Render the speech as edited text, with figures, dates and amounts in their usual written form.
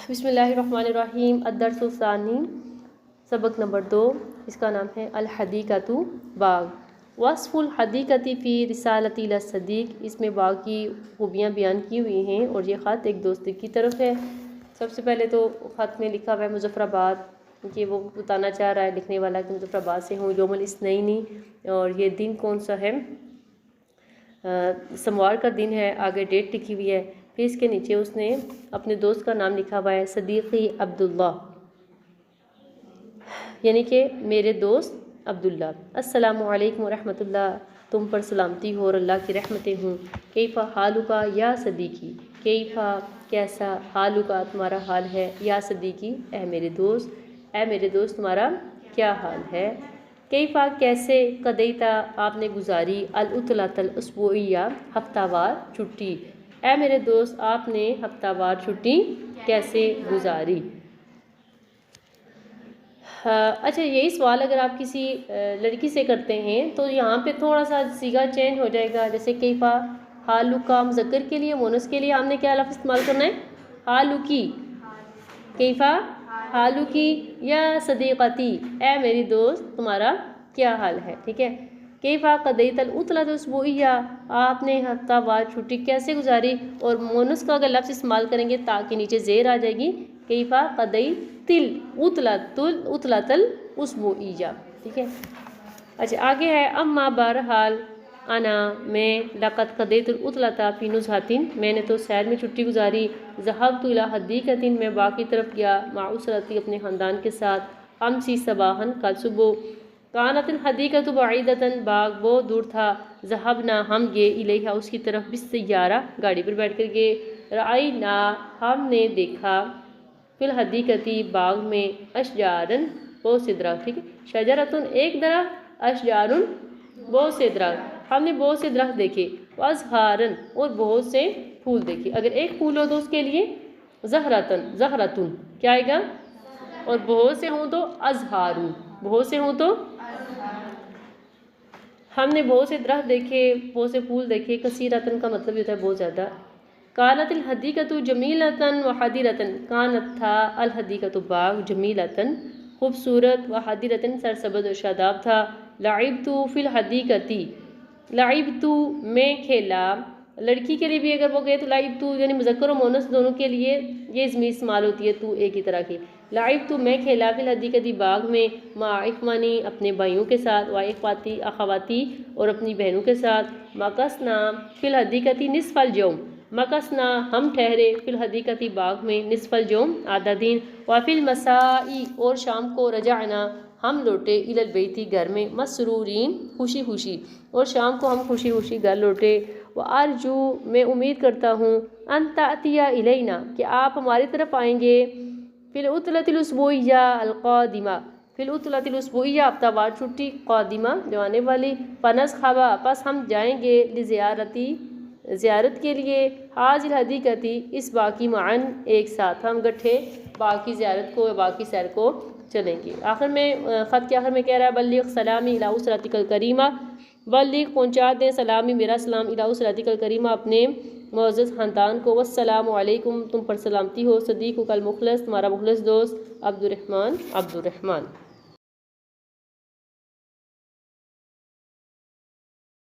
بسم اللہ الرحمن الرحیم الدرس الثانی، سبق نمبر 2، اس کا نام ہے الحدیقۃ باغ۔ وصف الحدیقۃ فی رسالۃ الی الصدیق، اس میں باغ کی خوبیاں بیان کی ہوئی ہیں اور یہ خط ایک دوست کی طرف ہے۔ سب سے پہلے تو خط میں لکھا ہوا ہے مظفر آباد، کہ وہ بتانا چاہ رہا ہے لکھنے والا کہ مظفر آباد سے ہوں، یوم الاثنین، اور یہ دن کون سا ہے، سموار کا دن ہے، آگے ڈیٹ لکھی ہوئی ہے۔ پھر اس کے نیچے اس نے اپنے دوست کا نام لکھا ہوا ہے صدیقی عبداللہ، یعنی کہ میرے دوست عبداللہ۔ السلام علیکم ورحمۃ اللہ، تم پر سلامتی ہو اور اللہ کی رحمتیں ہوں۔ کیفا حالکا یا صدیقی، کیفا کیسا، حالکا تمہارا حال ہے، یا صدیقی اے میرے دوست تمہارا کیا حال ہے۔ کیفا کیسے، قضیتا آپ نے گزاری، العطلۃ الاسبوعیہ ہفتہ وار چھٹی، اے میرے دوست آپ نے ہفتہ وار چھٹی کیسے گزاری۔ اچھا، یہی سوال اگر آپ کسی لڑکی سے کرتے ہیں تو یہاں پہ تھوڑا سا صیغہ چینج ہو جائے گا، جیسے کیفا حالکا مذکر کے لیے، مونس کے لیے ہم نے کیا لفظ استعمال کرنا ہے، حالکی، کیفا حالکی یا صدیقتی اے میری دوست تمہارا کیا حال ہے، ٹھیک ہے۔ کیفا قضیت العطلۃ الاسبوعیہ آپ نے ہفتہ وار چھٹی کیسے گزاری، اور مونس کا اگر لفظ استعمال کریں گے تاکہ نیچے زیر آ جائے گی، کیفا قضیت العطلۃ الاسبوعیہ، ٹھیک ہے۔ اچھا آگے ہے، اما بہرحال انا میں، لقد قضیت العطلۃ فی نزہۃ میں نے تو سیر میں چھٹی گزاری، ذہبت الی حدیقۃ میں باغ کی طرف گیا، مع اسرتی اپنے خاندان کے ساتھ، امسی صباحا کل صبح، کانت الحدیقۃ بعیدۃ باغ بہت دور تھا، ذہبنا ہم گئے، الیہا اس کی طرف، بالسیارہ گاڑی پر بیٹھ کر گئے، رأینا ہم نے دیکھا، فی الحدیقۃ باغ میں، اشجارن بہت سے درخت، ٹھیک ہے، شجرتن ایک درخت، اشجارن بہت سے درخت، ہم نے بہت سے درخت دیکھے، وازہارن اور بہت سے پھول دیکھے۔ اگر ایک پھول ہو تو اس کے لیے زہرتن کیا آئے گا، اور بہت سے ہوں تو ازہارن، بہت سے ہوں تو ہم نے بہت سے درخت دیکھے، بہت سے پھول دیکھے، کثیرتن کا مطلب ہوتا ہے بہت زیادہ۔ کانت الحدیقۃ جمیلۃ وحدیرۃ، کانت تھا، الحدیقۃ باغ، جمیلۃ خوبصورت، وحدیرۃ سرسبز و شاداب تھا، لعبت فی الحدیقۃ، لعبت میں کھیلا، لڑکی کے لیے بھی اگر وہ گئے تو لعبت یعنی مذکر و مؤنث دونوں کے لیے یہ ضمیر استعمال ہوتی ہے، تو ایک ہی طرح کی، لعبت میں کھیلا، فی الحدیقۃ باغ میں، مع اخوانی اپنے بھائیوں کے ساتھ، و اخواتی اخواتی اور اپنی بہنوں کے ساتھ، مکثنا فی الحدیقۃ نصف اليوم، مکثنا ہم ٹھہرے، فی الحدیقۃ باغ میں، نصف اليوم آدھا دن، وفی المساء اور شام کو، رجعنا ہم لوٹے، الی البیت گھر میں، مسرورین خوشی خوشی، اور شام کو ہم خوشی خوشی گھر لوٹے، وارجو میں امید کرتا ہوں، ان تأتی الینا کہ آپ ہماری طرف آئیں گے، فی العطلۃ الاسبوعیہ القادمہ، فی العطلۃ الاسبوعیہ ہفتہ وار چھٹی، قادمہ جو آنے والی، فنذهب پس ہم جائیں گے، لزیارتی زیارت کے لیے، حاض الحدیقۃ اس باغ کی، معاً ایک ساتھ، ہم گٹھے باغ کی زیارت کو، باغ کی سیر کو چلیں گے۔ آخر میں خط کے آخر میں کہہ رہا ہے، بلغ سلامی الی اسرتک الکریمہ، بلغ پہنچا دیں سلامی میرا سلام، الی اسرتک الکریمہ اپنے معزز خاندان کو، والسلام علیکم تم پر سلامتی ہو، صدیقک المخلص تمہارا مخلص دوست، عبد الرحمن